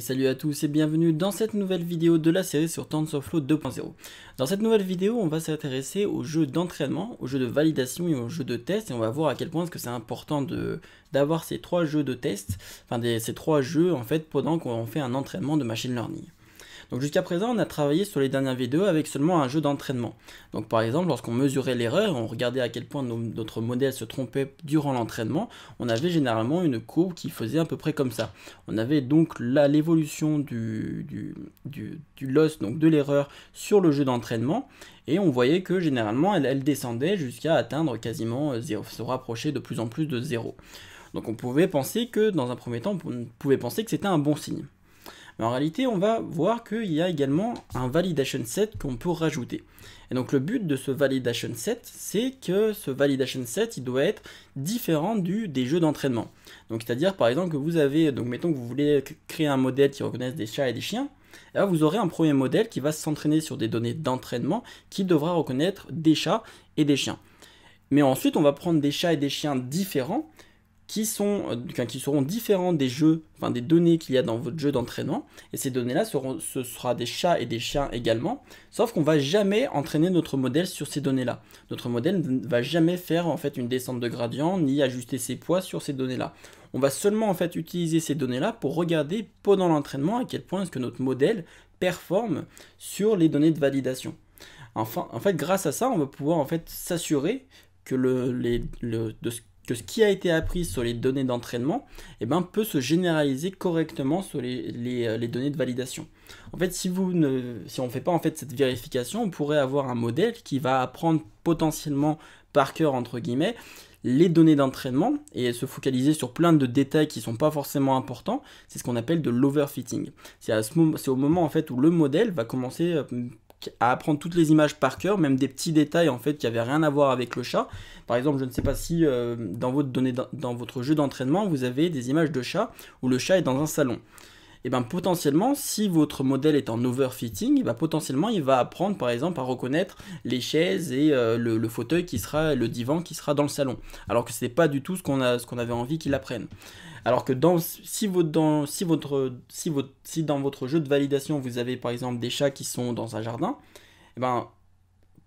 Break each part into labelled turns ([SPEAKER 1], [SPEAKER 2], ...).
[SPEAKER 1] Salut à tous et bienvenue dans cette nouvelle vidéo de la série sur TensorFlow 2.0. Dans cette nouvelle vidéo, on va s'intéresser aux jeux d'entraînement, aux jeux de validation et aux jeux de test, et on va voir à quel point c'est important d'avoir ces trois jeux de test, ces trois jeux en fait pendant qu'on fait un entraînement de machine learning. Donc jusqu'à présent, on a travaillé sur les dernières vidéos avec seulement un jeu d'entraînement. Donc par exemple, lorsqu'on mesurait l'erreur, on regardait à quel point notre modèle se trompait durant l'entraînement, on avait généralement une courbe qui faisait à peu près comme ça. On avait donc là l'évolution du loss, donc de l'erreur sur le jeu d'entraînement, et on voyait que généralement elle descendait jusqu'à atteindre quasiment 0, se rapprocher de plus en plus de 0. Donc on pouvait penser que, dans un premier temps, on pouvait penser que c'était un bon signe. Mais en réalité, on va voir qu'il y a également un validation set qu'on peut rajouter. Et donc le but de ce validation set, c'est que ce validation set, il doit être différent des jeux d'entraînement. Donc c'est-à-dire par exemple que vous avez, donc mettons que vous voulez créer un modèle qui reconnaisse des chats et des chiens, et là vous aurez un premier modèle qui va s'entraîner sur des données d'entraînement qui devra reconnaître des chats et des chiens. Mais ensuite, on va prendre des chats et des chiens différents, qui seront différents des jeux, des données qu'il y a dans votre jeu d'entraînement, et ces données-là ce sera des chats et des chiens également, sauf qu'on ne va jamais entraîner notre modèle sur ces données-là. Notre modèle ne va jamais faire en fait une descente de gradient, ni ajuster ses poids sur ces données-là. On va seulement en fait utiliser ces données-là pour regarder pendant l'entraînement à quel point est-ce que notre modèle performe sur les données de validation. Enfin, en fait, grâce à ça, on va pouvoir en fait s'assurer que que ce qui a été appris sur les données d'entraînement peut se généraliser correctement sur les données de validation. En fait, si on ne fait pas en fait cette vérification, on pourrait avoir un modèle qui va apprendre potentiellement par cœur, entre guillemets, les données d'entraînement et se focaliser sur plein de détails qui ne sont pas forcément importants. C'est ce qu'on appelle de l'overfitting. C'est au moment en fait où le modèle va commencer à apprendre toutes les images par cœur, même des petits détails en fait qui n'avaient rien à voir avec le chat. Par exemple, je ne sais pas si dans votre jeu d'entraînement, vous avez des images de chat où le chat est dans un salon. Et bien potentiellement, si votre modèle est en overfitting, potentiellement il va apprendre par exemple à reconnaître les chaises et le fauteuil le divan qui sera dans le salon. Alors que ce n'est pas du tout ce qu'on avait envie qu'il apprenne. Alors que si dans votre jeu de validation vous avez par exemple des chats qui sont dans un jardin,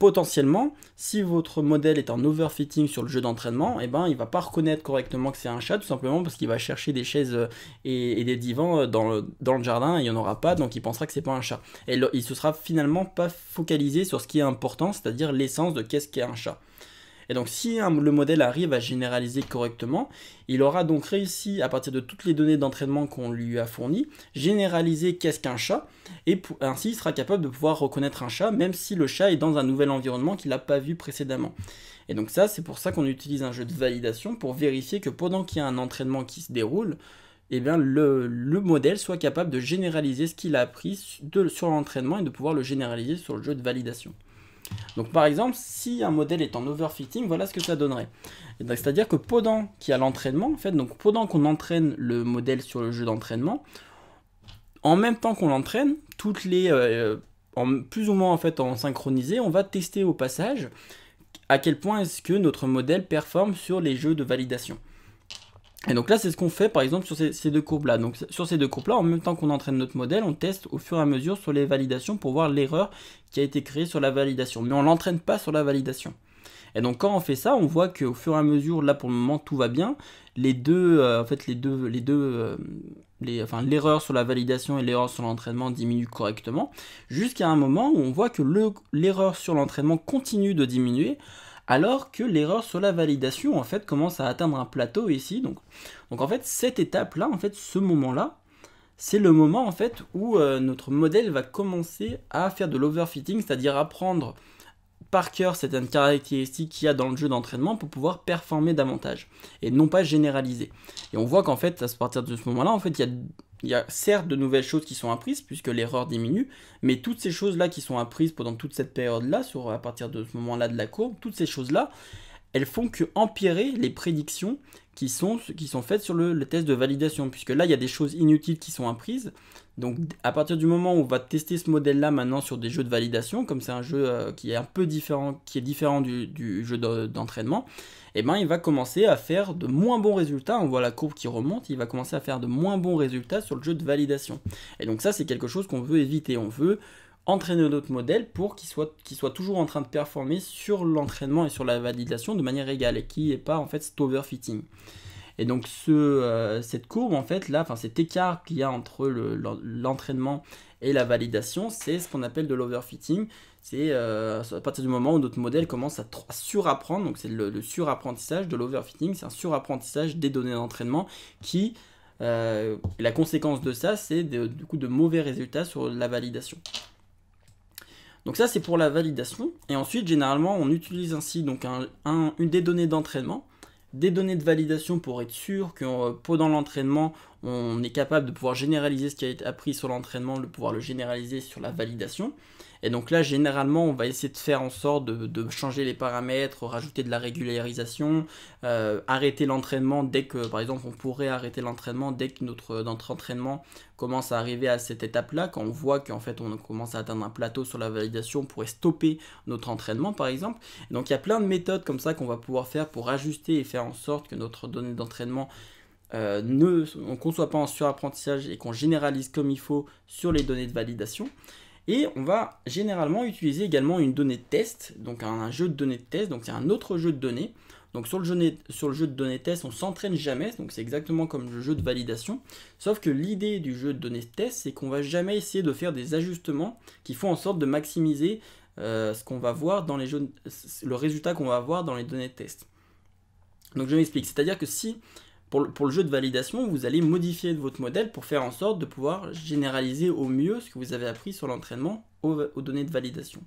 [SPEAKER 1] potentiellement, si votre modèle est en overfitting sur le jeu d'entraînement, il ne va pas reconnaître correctement que c'est un chat, tout simplement parce qu'il va chercher des chaises et des divans dans le jardin, et il n'y en aura pas, donc il pensera que c'est pas un chat. Et il ne se sera finalement pas focalisé sur ce qui est important, c'est-à-dire l'essence de qu'est-ce qu'est un chat. Et donc si le modèle arrive à généraliser correctement, il aura donc réussi, à partir de toutes les données d'entraînement qu'on lui a fournies, généraliser qu'est-ce qu'un chat, et ainsi il sera capable de pouvoir reconnaître un chat, même si le chat est dans un nouvel environnement qu'il n'a pas vu précédemment. Et donc ça, c'est pour ça qu'on utilise un jeu de validation, pour vérifier que pendant qu'il y a un entraînement qui se déroule, le modèle soit capable de généraliser ce qu'il a appris sur l'entraînement et de pouvoir le généraliser sur le jeu de validation. Donc par exemple, si un modèle est en overfitting, voilà ce que ça donnerait. C'est-à-dire que pendant qu'il y a l'entraînement, en fait, donc pendant qu'on entraîne le modèle sur le jeu d'entraînement, en même temps qu'on l'entraîne, plus ou moins en fait en synchronisé, on va tester au passage à quel point est-ce que notre modèle performe sur les jeux de validation. Et donc là, c'est ce qu'on fait par exemple sur ces deux courbes-là. Donc sur ces deux courbes-là, en même temps qu'on entraîne notre modèle, on teste au fur et à mesure sur les validations pour voir l'erreur qui a été créée sur la validation. Mais on ne l'entraîne pas sur la validation. Et donc quand on fait ça, on voit qu'au fur et à mesure, là pour le moment tout va bien. L'erreur sur la validation et l'erreur sur l'entraînement diminuent correctement. Jusqu'à un moment où on voit que l'erreur sur l'entraînement continue de diminuer, alors que l'erreur sur la validation en fait commence à atteindre un plateau ici. Donc en fait cette étape là, en fait ce moment là, c'est le moment en fait où notre modèle va commencer à faire de l'overfitting, c'est-à-dire apprendre par cœur certaines caractéristiques qu'il y a dans le jeu d'entraînement pour pouvoir performer davantage et non pas généraliser. Et on voit qu'en fait à partir de ce moment là, en fait il y a certes de nouvelles choses qui sont apprises puisque l'erreur diminue, mais toutes ces choses-là qui sont apprises pendant toute cette période-là, à partir de ce moment-là de la courbe, toutes ces choses-là, elles font que empirer les prédictions qui sont faites sur le test de validation, puisque là, il y a des choses inutiles qui sont apprises Donc à partir du moment où on va tester ce modèle-là maintenant sur des jeux de validation, comme c'est un jeu qui est un peu différent, qui est différent du jeu d'entraînement, et ben il va commencer à faire de moins bons résultats. On voit la courbe qui remonte, il va commencer à faire de moins bons résultats sur le jeu de validation. Et donc ça c'est quelque chose qu'on veut éviter. On veut entraîner notre modèle pour qu'il soit toujours en train de performer sur l'entraînement et sur la validation de manière égale et qu'il n'y ait pas en fait cet overfitting. Et donc cette courbe en fait là, enfin cet écart qu'il y a entre l'entraînement et la validation, c'est ce qu'on appelle de l'overfitting. C'est à partir du moment où notre modèle commence à surapprendre, donc c'est le surapprentissage de l'overfitting, c'est un surapprentissage des données d'entraînement qui, la conséquence de ça, c'est du coup de mauvais résultats sur la validation. Donc ça c'est pour la validation, et ensuite généralement on utilise ainsi donc des données d'entraînement, des données de validation pour être sûr que pendant l'entraînement on est capable de pouvoir généraliser ce qui a été appris sur l'entraînement, de pouvoir le généraliser sur la validation. Et donc là généralement on va essayer de faire en sorte de changer les paramètres, rajouter de la régularisation, arrêter l'entraînement dès que, par exemple on pourrait arrêter l'entraînement dès que notre entraînement commence à arriver à cette étape là, quand on voit qu'en fait on commence à atteindre un plateau sur la validation, on pourrait stopper notre entraînement par exemple. Et donc il y a plein de méthodes comme ça qu'on va pouvoir faire pour ajuster et faire en sorte que notre donnée d'entraînement qu'on ne soit pas en surapprentissage et qu'on généralise comme il faut sur les données de validation. Et on va généralement utiliser également une donnée de test, donc un jeu de données de test, donc c'est un autre jeu de données. Donc sur le jeu de données de test, on s'entraîne jamais, donc c'est exactement comme le jeu de validation. Sauf que l'idée du jeu de données de test, c'est qu'on va jamais essayer de faire des ajustements qui font en sorte de maximiser ce qu'on va voir dans les jeux, le résultat qu'on va avoir dans les données de test. Donc je m'explique, c'est-à-dire que si pour le jeu de validation, vous allez modifier votre modèle pour faire en sorte de pouvoir généraliser au mieux ce que vous avez appris sur l'entraînement aux données de validation.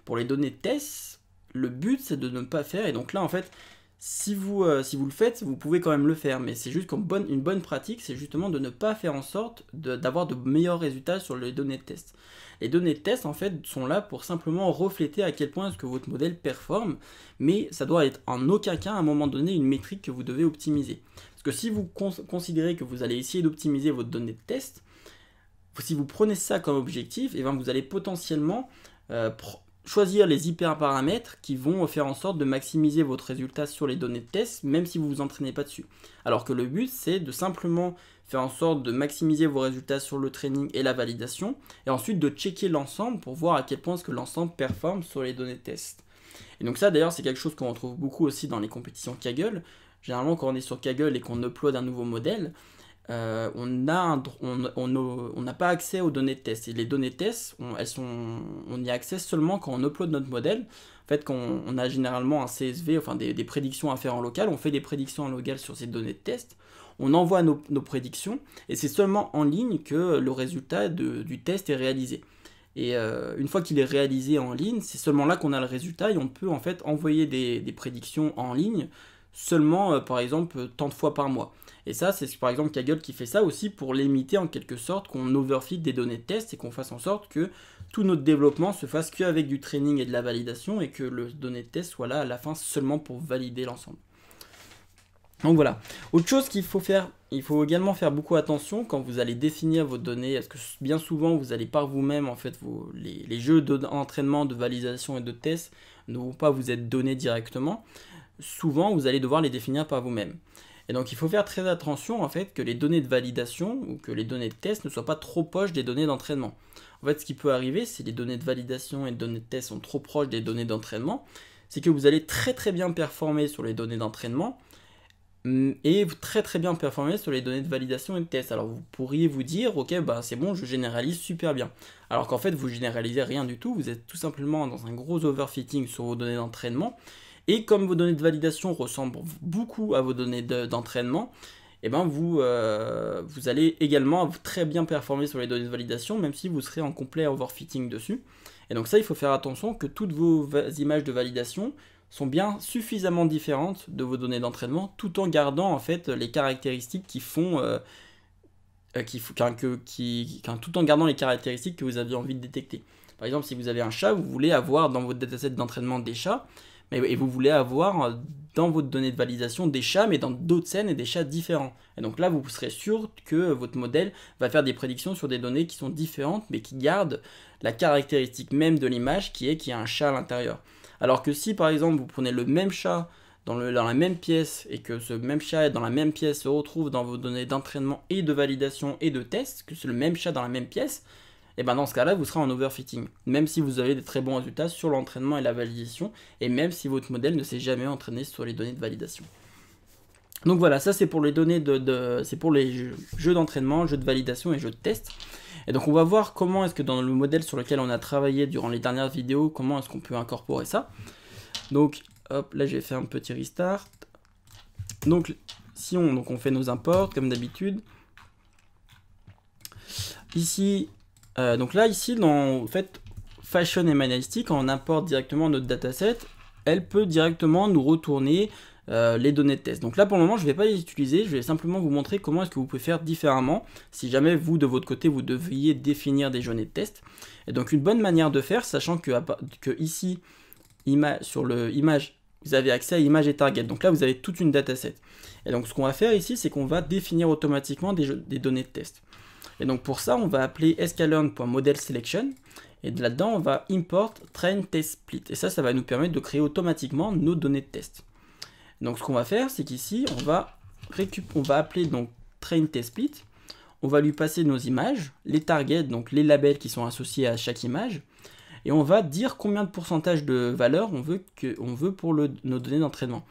[SPEAKER 1] Pour les données de test, le but c'est de ne pas faire, et donc là en fait, si vous le faites, vous pouvez quand même le faire, mais c'est juste qu'une bonne pratique, c'est justement de ne pas faire en sorte d'avoir de meilleurs résultats sur les données de test. Les données de test en fait sont là pour simplement refléter à quel point est-ce que votre modèle performe, mais ça doit être en aucun cas à un moment donné une métrique que vous devez optimiser. Parce que si vous considérez que vous allez essayer d'optimiser votre donnée de test, si vous prenez ça comme objectif, et bien vous allez potentiellement choisir les hyperparamètres qui vont faire en sorte de maximiser votre résultat sur les données de test, même si vous ne vous entraînez pas dessus. Alors que le but, c'est de simplement faire en sorte de maximiser vos résultats sur le training et la validation, et ensuite de checker l'ensemble pour voir à quel point est-ce que l'ensemble performe sur les données de test. Et donc ça, d'ailleurs, c'est quelque chose qu'on retrouve beaucoup aussi dans les compétitions Kaggle. Généralement, quand on est sur Kaggle et qu'on upload un nouveau modèle, on n'a pas accès aux données de test. Et les données de test, on y a accès seulement quand on upload notre modèle. En fait, quand on a généralement un CSV, enfin des prédictions à faire en local, on fait des prédictions en local sur ces données de test, on envoie nos prédictions, et c'est seulement en ligne que le résultat du test est réalisé. Et une fois qu'il est réalisé en ligne, c'est seulement là qu'on a le résultat, et on peut en fait envoyer des prédictions en ligne seulement par exemple tant de fois par mois. Et ça c'est par exemple Kaggle qui fait ça aussi pour limiter en quelque sorte qu'on overfit des données de test et qu'on fasse en sorte que tout notre développement se fasse qu'avec du training et de la validation, et que le données de test soit là à la fin seulement pour valider l'ensemble. Donc voilà. Autre chose qu'il faut faire, il faut également faire beaucoup attention quand vous allez définir vos données, parce que bien souvent vous allez par vous-même, en fait, les jeux d'entraînement, de validation et de test ne vont pas vous être donnés directement. Souvent vous allez devoir les définir par vous-même. Et donc il faut faire très attention en fait que les données de validation ou que les données de test ne soient pas trop proches des données d'entraînement. En fait, ce qui peut arriver, si les données de validation et les données de test sont trop proches des données d'entraînement, c'est que vous allez très bien performer sur les données d'entraînement et très bien performer sur les données de validation et de test. Alors vous pourriez vous dire, ok, bah c'est bon, je généralise super bien. Alors qu'en fait vous généralisez rien du tout, vous êtes tout simplement dans un gros overfitting sur vos données d'entraînement. Et comme vos données de validation ressemblent beaucoup à vos données d'entraînement, et ben vous allez également très bien performer sur les données de validation, même si vous serez en complet overfitting dessus. Et donc ça, il faut faire attention que toutes vos images de validation sont bien suffisamment différentes de vos données d'entraînement, tout en gardant en fait les caractéristiques qui font... tout en gardant les caractéristiques que vous avez envie de détecter. Par exemple, si vous avez un chat, vous voulez avoir dans votre dataset d'entraînement des chats, et vous voulez avoir dans votre donnée de validation des chats, mais dans d'autres scènes et des chats différents. Et donc là, vous serez sûr que votre modèle va faire des prédictions sur des données qui sont différentes, mais qui gardent la caractéristique même de l'image, qui est qu'il y a un chat à l'intérieur. Alors que si, par exemple, vous prenez le même chat dans la même pièce, et que ce même chat dans la même pièce se retrouve dans vos données d'entraînement et de validation et de test, que c'est le même chat dans la même pièce, et bien dans ce cas-là, vous serez en overfitting, même si vous avez des très bons résultats sur l'entraînement et la validation, et même si votre modèle ne s'est jamais entraîné sur les données de validation. Donc voilà, ça c'est pour les données c'est pour les jeux d'entraînement, jeux de validation et jeux de test. Et donc on va voir comment est-ce que dans le modèle sur lequel on a travaillé durant les dernières vidéos, comment est-ce qu'on peut incorporer ça. Donc hop, là j'ai fait un petit restart. Donc si on fait nos imports comme d'habitude. Ici, donc là ici dans Fashion et Analytics, quand on importe directement notre dataset, elle peut directement nous retourner les données de test. Donc là pour le moment je ne vais pas les utiliser, je vais simplement vous montrer comment est-ce que vous pouvez faire différemment si jamais vous de votre côté vous deviez définir des données de test. Et donc une bonne manière de faire, sachant que ici sur le image vous avez accès à image et target, donc là vous avez toute une dataset. Et donc ce qu'on va faire ici c'est qu'on va définir automatiquement des données de test. Et donc pour ça on va appeler sklearn.modelSelection et là-dedans on va import train test split, et ça va nous permettre de créer automatiquement nos données de test. Donc ce qu'on va faire, c'est qu'ici, on va appeler donc train test split, on va lui passer nos images, les targets, donc les labels qui sont associés à chaque image, et on va dire combien de pourcentage de valeur on veut pour nos données d'entraînement,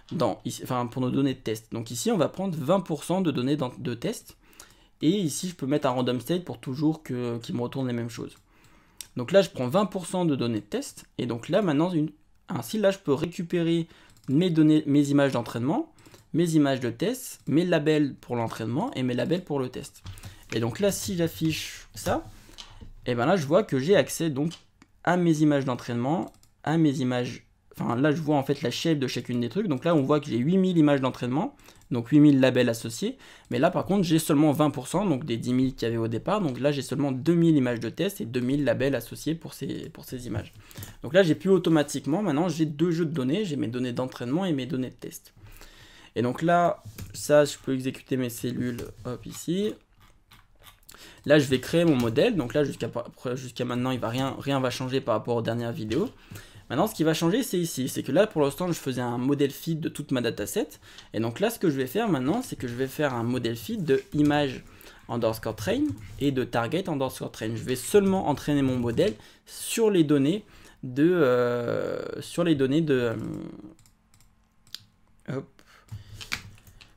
[SPEAKER 1] pour nos données de test. Donc ici, on va prendre 20% de données de test, et ici, je peux mettre un random state pour toujours qu'il me retourne les mêmes choses. Donc là, je prends 20% de données de test, et donc là, maintenant, ainsi, là, je peux récupérer mes images d'entraînement, mes images de test, mes labels pour l'entraînement et mes labels pour le test. Et donc là, si j'affiche ça, et bien là, je vois que j'ai accès donc à mes images d'entraînement, à mes images, là, je vois en fait la shape de chacune des trucs. Donc là, on voit que j'ai 8000 images d'entraînement, donc 8000 labels associés. Mais là, par contre, j'ai seulement 20%, donc des 10 000 qu'il y avait au départ. Donc là, j'ai seulement 2000 images de test et 2000 labels associés pour ces images. Donc là, j'ai pu automatiquement, maintenant, j'ai deux jeux de données. J'ai mes données d'entraînement et mes données de test. Et donc là, ça, je peux exécuter mes cellules, hop, ici. Là, je vais créer mon modèle. Donc là, jusqu'à maintenant, rien va changer par rapport aux dernières vidéos. Maintenant, ce qui va changer, c'est ici. C'est que là, pour l'instant, je faisais un modèle feed de toute ma dataset. Et donc là, ce que je vais faire maintenant, c'est que je vais faire un modèle feed de image underscore train et de target underscore train. Je vais seulement entraîner mon modèle sur les données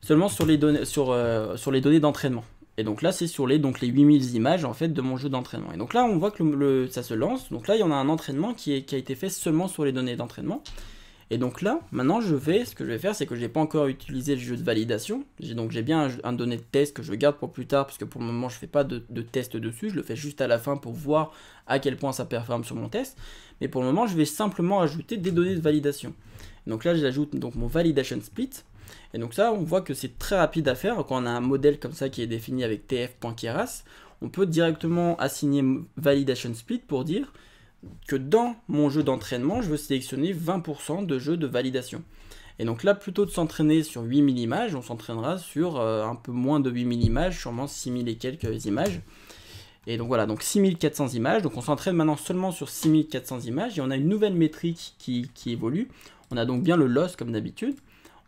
[SPEAKER 1] seulement sur les données d'entraînement. Et donc là, c'est sur les 8000 images en fait de mon jeu d'entraînement. Et donc là, on voit que ça se lance. Donc là, il y en a un entraînement qui a été fait seulement sur les données d'entraînement. Et donc là, maintenant, ce que je vais faire, c'est que je n'ai pas encore utilisé le jeu de validation. J'ai bien un donné de test que je garde pour plus tard, parce que pour le moment, je ne fais pas de test dessus. Je le fais juste à la fin pour voir à quel point ça performe sur mon test. Mais pour le moment, je vais simplement ajouter des données de validation. Donc là, j'ajoute donc mon validation split. Et donc ça, on voit que c'est très rapide à faire. Quand on a un modèle comme ça qui est défini avec tf.keras, on peut directement assigner validation split pour dire que dans mon jeu d'entraînement, je veux sélectionner 20% de jeux de validation. Et donc là, plutôt de s'entraîner sur 8000 images, on s'entraînera sur un peu moins de 8000 images, sûrement 6000 et quelques images. Et donc voilà, donc 6400 images. Donc on s'entraîne maintenant seulement sur 6400 images. Et on a une nouvelle métrique qui évolue. On a donc bien le loss comme d'habitude.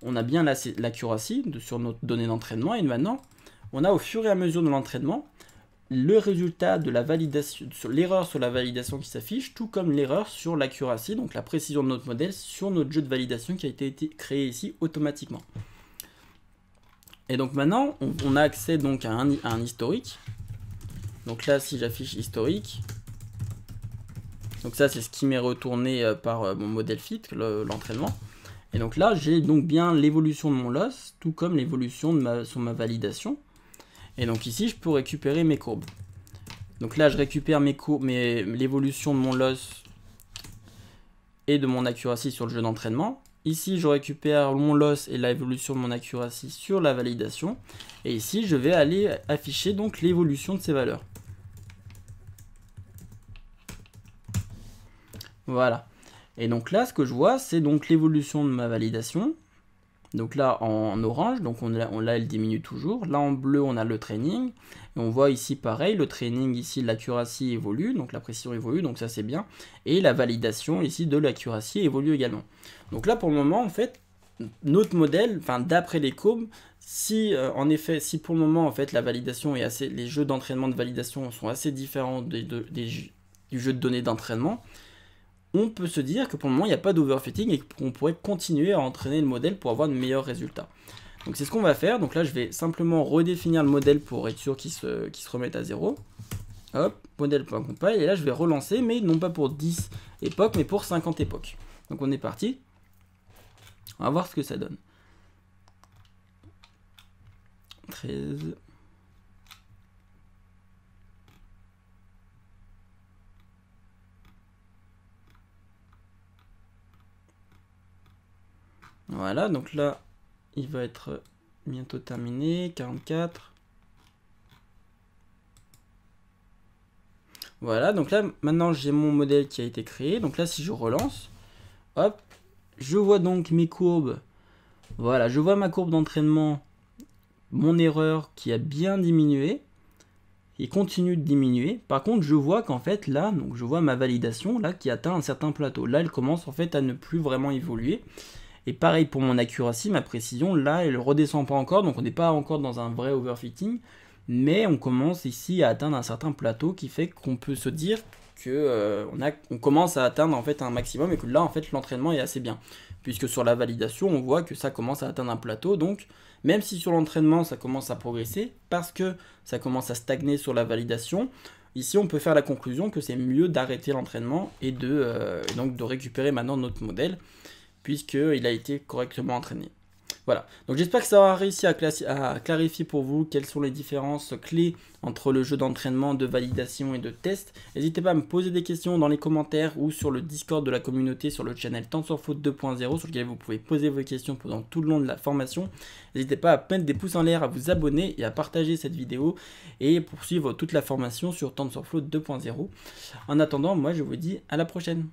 [SPEAKER 1] On a bien l'accuracy sur notre donnée d'entraînement. Et maintenant, on a au fur et à mesure de l'entraînement, le résultat de la validation, l'erreur sur la validation qui s'affiche, tout comme l'erreur sur l'accuracy, donc la précision de notre modèle sur notre jeu de validation qui a été créé ici automatiquement. Et donc maintenant, on a accès donc à un historique. Donc là, si j'affiche historique, donc ça c'est ce qui m'est retourné par mon modèle fit, l'entraînement. Et donc là, j'ai donc bien l'évolution de mon loss, tout comme l'évolution sur ma validation. Et donc ici, je peux récupérer mes courbes. Donc là, je récupère l'évolution de mon loss et de mon accuracy sur le jeu d'entraînement. Ici, je récupère mon loss et l'évolution de mon accuracy sur la validation. Et ici, je vais aller afficher donc l'évolution de ces valeurs. Voilà. Et donc là, ce que je vois, c'est donc l'évolution de ma validation. Donc là en orange, donc on elle diminue toujours. Là en bleu on a le training. Et on voit ici pareil, le training ici, l'accuracy évolue, donc la précision évolue, donc ça c'est bien. Et la validation ici de l'accuracy évolue également. Donc là pour le moment en fait, notre modèle, enfin d'après les courbes, si en effet, si pour le moment en fait la validation est assez, les jeux d'entraînement de validation sont assez différents du jeu de données d'entraînement, on peut se dire que pour le moment il n'y a pas d'overfitting et qu'on pourrait continuer à entraîner le modèle pour avoir de meilleurs résultats. Donc c'est ce qu'on va faire. Donc là je vais simplement redéfinir le modèle pour être sûr qu'il se remette à 0. Hop, modèle.compile, et là je vais relancer, mais non pas pour 10 époques, mais pour 50 époques. Donc on est parti. On va voir ce que ça donne. 13. Voilà, donc là, il va être bientôt terminé. 44. Voilà, donc là, maintenant j'ai mon modèle qui a été créé. Donc là, si je relance, hop, je vois donc mes courbes. Voilà, je vois ma courbe d'entraînement, mon erreur qui a bien diminué. Il continue de diminuer. Par contre, je vois qu'en fait, là, donc je vois ma validation, là, qui atteint un certain plateau. Là, elle commence en fait à ne plus vraiment évoluer. Et pareil pour mon accuracy, ma précision, là, elle ne redescend pas encore. Donc on n'est pas encore dans un vrai overfitting. Mais on commence ici à atteindre un certain plateau qui fait qu'on peut se dire que on commence à atteindre en fait un maximum et que là en fait l'entraînement est assez bien. Puisque sur la validation on voit que ça commence à atteindre un plateau, donc même si sur l'entraînement ça commence à progresser, parce que ça commence à stagner sur la validation, ici on peut faire la conclusion que c'est mieux d'arrêter l'entraînement et donc de récupérer maintenant notre modèle, puisqu'il a été correctement entraîné. Voilà, donc j'espère que ça aura réussi à clarifier pour vous quelles sont les différences clés entre le jeu d'entraînement, de validation et de test. N'hésitez pas à me poser des questions dans les commentaires ou sur le Discord de la communauté sur le channel TensorFlow 2.0 sur lequel vous pouvez poser vos questions pendant tout le long de la formation. N'hésitez pas à mettre des pouces en l'air, à vous abonner et à partager cette vidéo et poursuivre toute la formation sur TensorFlow 2.0. En attendant, moi je vous dis à la prochaine.